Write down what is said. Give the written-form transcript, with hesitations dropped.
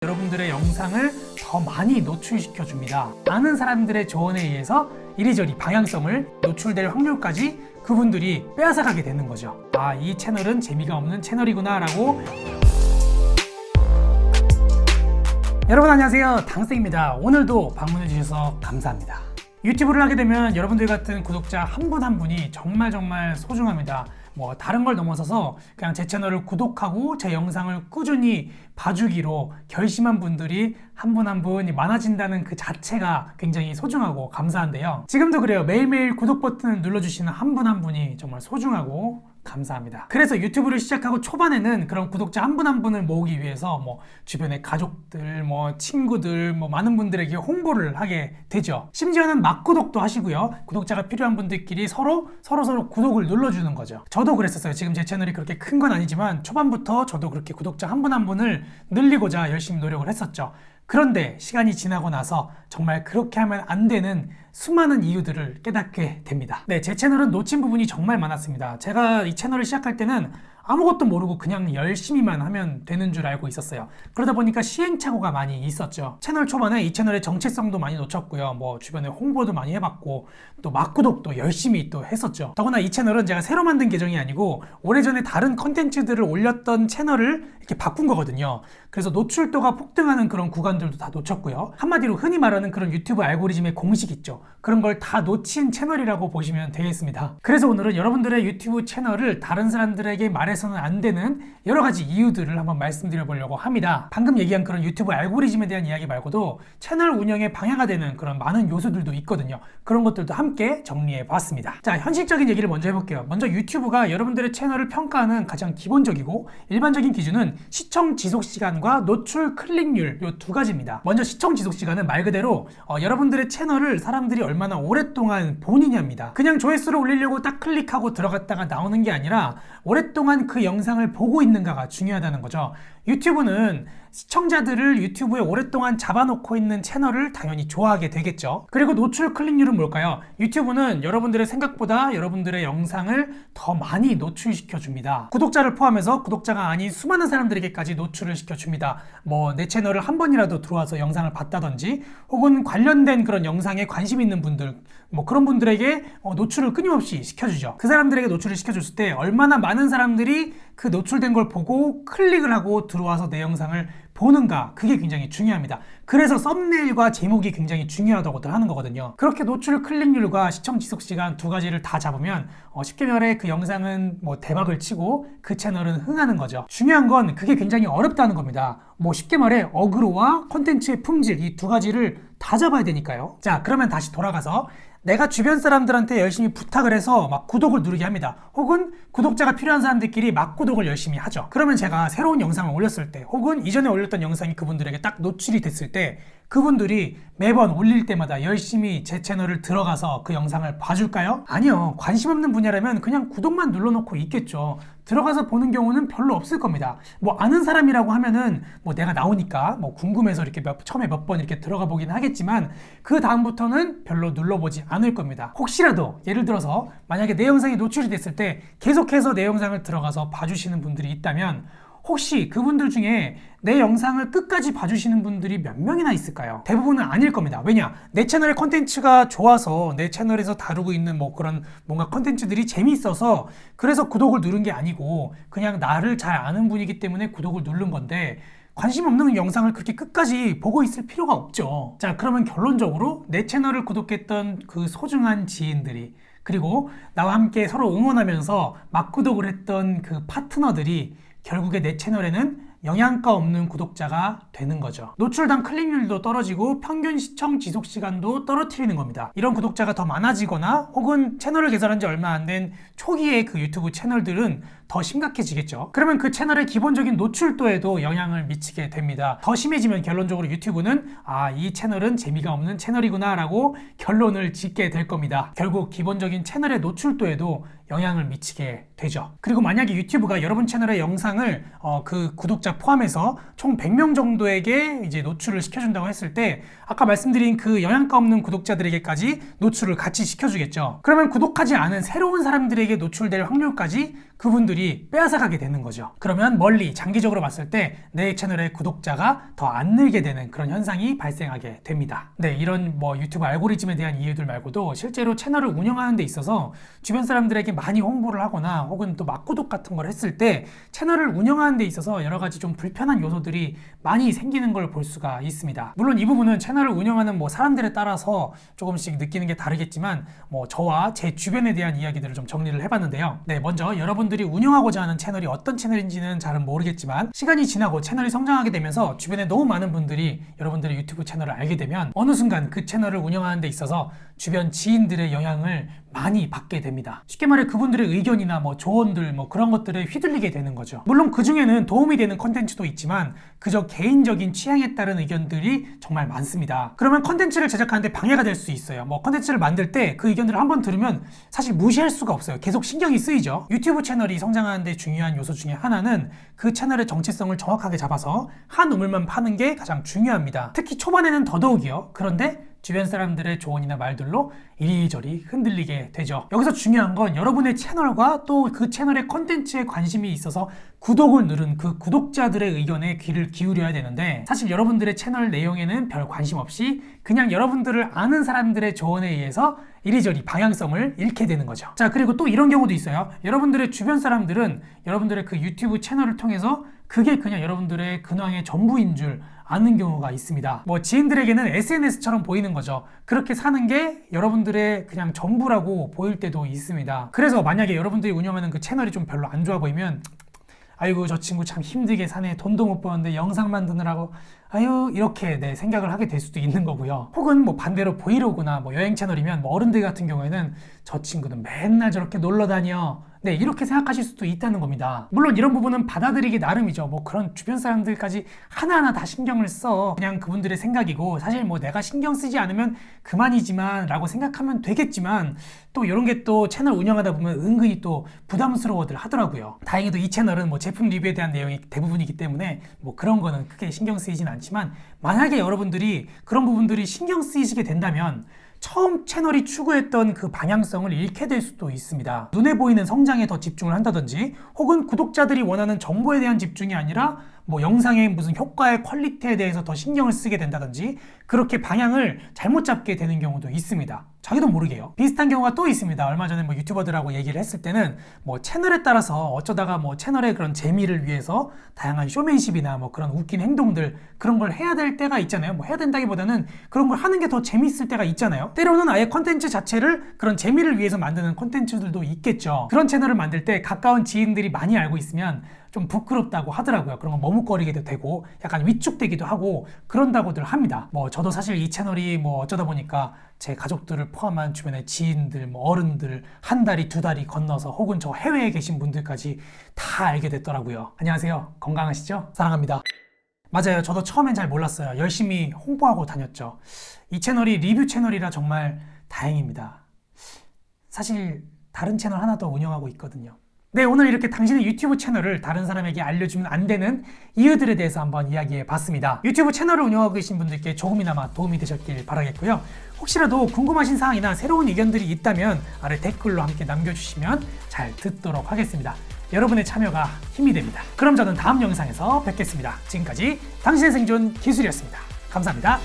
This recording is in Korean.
여러분들의 영상을 더 많이 노출시켜 줍니다. 많은 사람들의 조언에 의해서 이리저리 방향성을 노출될 확률까지 그분들이 빼앗아가게 되는 거죠. 아, 이 채널은 재미가 없는 채널이구나 라고. 여러분 안녕하세요, 당쌤입니다. 오늘도 방문해 주셔서 감사합니다. 유튜브를 하게 되면 여러분들 같은 구독자 한 분 한 분이 정말 소중합니다. 뭐 다른 걸 넘어서서 그냥 제 채널을 구독하고 제 영상을 꾸준히 봐주기로 결심한 분들이 한 분 한 분이 많아진다는 그 자체가 굉장히 소중하고 감사한데요. 지금도 그래요. 매일매일 구독 버튼을 눌러주시는 한 분 한 분이 정말 소중하고 감사합니다. 그래서 유튜브를 시작하고 초반에는 그런 구독자 한 분 한 분을 모으기 위해서 뭐 주변의 가족들, 뭐 친구들, 뭐 많은 분들에게 홍보를 하게 되죠. 심지어는 막구독도 하시고요. 구독자가 필요한 분들끼리 서로 구독을 눌러주는 거죠. 저도 그랬었어요. 지금 제 채널이 그렇게 큰 건 아니지만 초반부터 저도 그렇게 구독자 한 분 한 분을 늘리고자 열심히 노력을 했었죠. 그런데 시간이 지나고 나서 정말 그렇게 하면 안 되는 수많은 이유들을 깨닫게 됩니다. 네, 제 채널은 놓친 부분이 정말 많았습니다. 제가 이 채널을 시작할 때는 아무것도 모르고 그냥 열심히만 하면 되는 줄 알고 있었어요. 그러다 보니까 시행착오가 많이 있었죠. 채널 초반에 이 채널의 정체성도 많이 놓쳤고요. 뭐 주변에 홍보도 많이 해봤고 또 막구독도 열심히 또 했었죠. 더구나 이 채널은 제가 새로 만든 계정이 아니고 오래전에 다른 컨텐츠들을 올렸던 채널을 이렇게 바꾼 거거든요. 그래서 노출도가 폭등하는 그런 구간들도 다 놓쳤고요. 한마디로 흔히 말하는 그런 유튜브 알고리즘의 공식 있죠. 그런 걸 다 놓친 채널이라고 보시면 되겠습니다. 그래서 오늘은 여러분들의 유튜브 채널을 다른 사람들에게 말해서는 안 되는 여러 가지 이유들을 한번 말씀드려 보려고 합니다. 방금 얘기한 그런 유튜브 알고리즘에 대한 이야기 말고도 채널 운영에 방해가 되는 그런 많은 요소들도 있거든요. 그런 것들도 함께 정리해 봤습니다. 자, 현실적인 얘기를 먼저 해볼게요. 먼저 유튜브가 여러분들의 채널을 평가하는 가장 기본적이고 일반적인 기준은 시청 지속 시간과 노출 클릭률, 이 두 가지입니다. 먼저 시청 지속 시간은 말 그대로 여러분들의 채널을 사람들이 얼마나 오랫동안 보느냐입니다. 그냥 조회수를 올리려고 딱 클릭하고 들어갔다가 나오는 게 아니라 오랫동안 그 영상을 보고 있는가가 중요하다는 거죠. 유튜브는 시청자들을 유튜브에 오랫동안 잡아놓고 있는 채널을 당연히 좋아하게 되겠죠. 그리고 노출 클릭률은 뭘까요? 유튜브는 여러분들의 생각보다 여러분들의 영상을 더 많이 노출시켜 줍니다. 구독자를 포함해서 구독자가 아닌 수많은 사람들에게까지 노출을 시켜줍니다. 뭐 내 채널을 한 번이라도 들어와서 영상을 봤다든지 혹은 관련된 그런 영상에 관심 있는 분들, 뭐 그런 분들에게 노출을 끊임없이 시켜주죠. 그 사람들에게 노출을 시켜줬을 때 얼마나 많은 사람들이 그 노출된 걸 보고 클릭을 하고 들어와서 내 영상을 보는가, 그게 굉장히 중요합니다. 그래서 썸네일과 제목이 굉장히 중요하다고들 하는 거거든요. 그렇게 노출 클릭률과 시청 지속 시간 두 가지를 다 잡으면 쉽게 말해 그 영상은 뭐 대박을 치고 그 채널은 흥하는 거죠. 중요한 건 그게 굉장히 어렵다는 겁니다. 뭐 쉽게 말해 어그로와 콘텐츠의 품질, 이 두 가지를 다 잡아야 되니까요. 자, 그러면 다시 돌아가서 내가 주변 사람들한테 열심히 부탁을 해서 막 구독을 누르게 합니다. 혹은 구독자가 필요한 사람들끼리 막 구독을 열심히 하죠. 그러면 제가 새로운 영상을 올렸을 때 혹은 이전에 올렸던 영상이 그분들에게 딱 노출이 됐을 때 그분들이 매번 올릴 때마다 열심히 제 채널을 들어가서 그 영상을 봐줄까요? 아니요. 관심 없는 분야라면 그냥 구독만 눌러놓고 있겠죠. 들어가서 보는 경우는 별로 없을 겁니다. 뭐 아는 사람이라고 하면은 뭐 내가 나오니까 뭐 궁금해서 이렇게 처음에 몇 번 이렇게 들어가 보긴 하겠지만 그 다음부터는 별로 눌러보지 않을 겁니다. 혹시라도 예를 들어서 만약에 내 영상이 노출이 됐을 때 계속해서 내 영상을 들어가서 봐주시는 분들이 있다면 혹시 그분들 중에 내 영상을 끝까지 봐주시는 분들이 몇 명이나 있을까요? 대부분은 아닐 겁니다. 왜냐? 내 채널의 컨텐츠가 좋아서 내 채널에서 다루고 있는 뭐 그런 뭔가 컨텐츠들이 재미있어서 그래서 구독을 누른 게 아니고 그냥 나를 잘 아는 분이기 때문에 구독을 누른 건데 관심 없는 영상을 그렇게 끝까지 보고 있을 필요가 없죠. 자, 그러면 결론적으로 내 채널을 구독했던 그 소중한 지인들이 그리고 나와 함께 서로 응원하면서 막구독을 했던 그 파트너들이 결국에 내 채널에는 영양가 없는 구독자가 되는 거죠. 노출당 클릭률도 떨어지고 평균 시청 지속 시간도 떨어뜨리는 겁니다. 이런 구독자가 더 많아지거나 혹은 채널을 개설한 지 얼마 안 된 초기의 그 유튜브 채널들은 더 심각해지겠죠. 그러면 그 채널의 기본적인 노출도에도 영향을 미치게 됩니다. 더 심해지면 결론적으로 유튜브는 이 채널은 재미가 없는 채널이구나 라고 결론을 짓게 될 겁니다. 결국 기본적인 채널의 노출도에도 영향을 미치게 되죠. 그리고 만약에 유튜브가 여러분 채널의 영상을 그 구독자 포함해서 총 100명 정도에게 이제 노출을 시켜준다고 했을 때 아까 말씀드린 그 영양가 없는 구독자들에게까지 노출을 같이 시켜주겠죠. 그러면 구독하지 않은 새로운 사람들에게 노출될 확률까지 그분들이 빼앗아가게 되는 거죠. 그러면 멀리 장기적으로 봤을 때 내 채널의 구독자가 더 안 늘게 되는 그런 현상이 발생하게 됩니다. 네, 이런 뭐 유튜브 알고리즘에 대한 이유들 말고도 실제로 채널을 운영하는 데 있어서 주변 사람들에게 많이 홍보를 하거나 혹은 또 막구독 같은 걸 했을 때 채널을 운영하는 데 있어서 여러 가지 좀 불편한 요소들이 많이 생기는 걸 볼 수가 있습니다. 물론 이 부분은 채널을 운영하는 뭐 사람들에 따라서 조금씩 느끼는 게 다르겠지만 뭐 저와 제 주변에 대한 이야기들을 좀 정리를 해봤는데요. 네, 먼저 여러분들이 운영하고자 하는 채널이 어떤 채널인지는 잘은 모르겠지만 시간이 지나고 채널이 성장하게 되면서 주변에 너무 많은 분들이 여러분들의 유튜브 채널을 알게 되면 어느 순간 그 채널을 운영하는 데 있어서 주변 지인들의 영향을 많이 받게 됩니다. 쉽게 말해 그분들의 의견이나 뭐 조언들 뭐 그런 것들에 휘둘리게 되는 거죠. 물론 그 중에는 도움이 되는 컨텐츠도 있지만 그저 개인적인 취향에 따른 의견들이 정말 많습니다. 그러면 컨텐츠를 제작하는데 방해가 될 수 있어요. 뭐 컨텐츠를 만들 때 그 의견들을 한번 들으면 사실 무시할 수가 없어요. 계속 신경이 쓰이죠. 유튜브 채널이 성장하는데 중요한 요소 중에 하나는 그 채널의 정체성을 정확하게 잡아서 한 우물만 파는 게 가장 중요합니다. 특히 초반에는 더더욱이요. 그런데 주변 사람들의 조언이나 말들로 이리저리 흔들리게 되죠. 여기서 중요한 건 여러분의 채널과 또 그 채널의 컨텐츠에 관심이 있어서 구독을 누른 그 구독자들의 의견에 귀를 기울여야 되는데 사실 여러분들의 채널 내용에는 별 관심 없이 그냥 여러분들을 아는 사람들의 조언에 의해서 이리저리 방향성을 잃게 되는 거죠. 자, 그리고 또 이런 경우도 있어요. 여러분들의 주변 사람들은 여러분들의 그 유튜브 채널을 통해서 그게 그냥 여러분들의 근황의 전부인 줄 아는 경우가 있습니다. 뭐 지인들에게는 SNS처럼 보이는 거죠. 그렇게 사는 게 여러분들의 그냥 전부라고 보일 때도 있습니다. 그래서 만약에 여러분들이 운영하는 그 채널이 좀 별로 안 좋아 보이면 아이고 저 친구 참 힘들게 사네, 돈도 못 버는데 영상 만드느라고 아유 이렇게 네, 생각을 하게 될 수도 있는 거고요. 혹은 뭐 반대로 브이로그나 뭐 여행 채널이면 뭐 어른들 같은 경우에는 저 친구는 맨날 저렇게 놀러 다녀, 네, 이렇게 생각하실 수도 있다는 겁니다. 물론 이런 부분은 받아들이기 나름이죠. 뭐 그런 주변 사람들까지 하나하나 다 신경을 써 그냥 그분들의 생각이고 사실 뭐 내가 신경 쓰지 않으면 그만이지만 라고 생각하면 되겠지만 또 이런 게 또 채널 운영하다 보면 은근히 또 부담스러워들 하더라고요. 다행히도 이 채널은 뭐 제품 리뷰에 대한 내용이 대부분이기 때문에 뭐 그런 거는 크게 신경 쓰이진 않지만 만약에 여러분들이 그런 부분들이 신경 쓰이시게 된다면 처음 채널이 추구했던 그 방향성을 잃게 될 수도 있습니다. 눈에 보이는 성장에 더 집중을 한다든지 혹은 구독자들이 원하는 정보에 대한 집중이 아니라 뭐 영상의 무슨 효과의 퀄리티에 대해서 더 신경을 쓰게 된다든지 그렇게 방향을 잘못 잡게 되는 경우도 있습니다. 자기도 모르게요. 비슷한 경우가 또 있습니다. 얼마 전에 뭐 유튜버들하고 얘기를 했을 때는 뭐 채널에 따라서 어쩌다가 뭐 채널의 그런 재미를 위해서 다양한 쇼맨십이나 뭐 그런 웃긴 행동들 그런 걸 해야 될 때가 있잖아요. 뭐 해야 된다기보다는 그런 걸 하는 게 더 재밌을 때가 있잖아요. 때로는 아예 컨텐츠 자체를 그런 재미를 위해서 만드는 컨텐츠들도 있겠죠. 그런 채널을 만들 때 가까운 지인들이 많이 알고 있으면 좀 부끄럽다고 하더라고요. 그런 거 머뭇거리게도 되고 약간 위축되기도 하고 그런다고들 합니다. 뭐 저도 사실 이 채널이 뭐 어쩌다 보니까 제 가족들을 포함한 주변의 지인들, 뭐 어른들 한 다리 두 다리 건너서 혹은 저 해외에 계신 분들까지 다 알게 됐더라고요. 안녕하세요. 건강하시죠? 사랑합니다. 맞아요. 저도 처음엔 잘 몰랐어요. 열심히 홍보하고 다녔죠. 이 채널이 리뷰 채널이라 정말 다행입니다. 사실 다른 채널 하나 더 운영하고 있거든요. 네, 오늘 이렇게 당신의 유튜브 채널을 다른 사람에게 알려주면 안 되는 이유들에 대해서 한번 이야기해 봤습니다. 유튜브 채널을 운영하고 계신 분들께 조금이나마 도움이 되셨길 바라겠고요. 혹시라도 궁금하신 사항이나 새로운 의견들이 있다면 아래 댓글로 함께 남겨주시면 잘 듣도록 하겠습니다. 여러분의 참여가 힘이 됩니다. 그럼 저는 다음 영상에서 뵙겠습니다. 지금까지 당신의 생존 기술이었습니다. 감사합니다.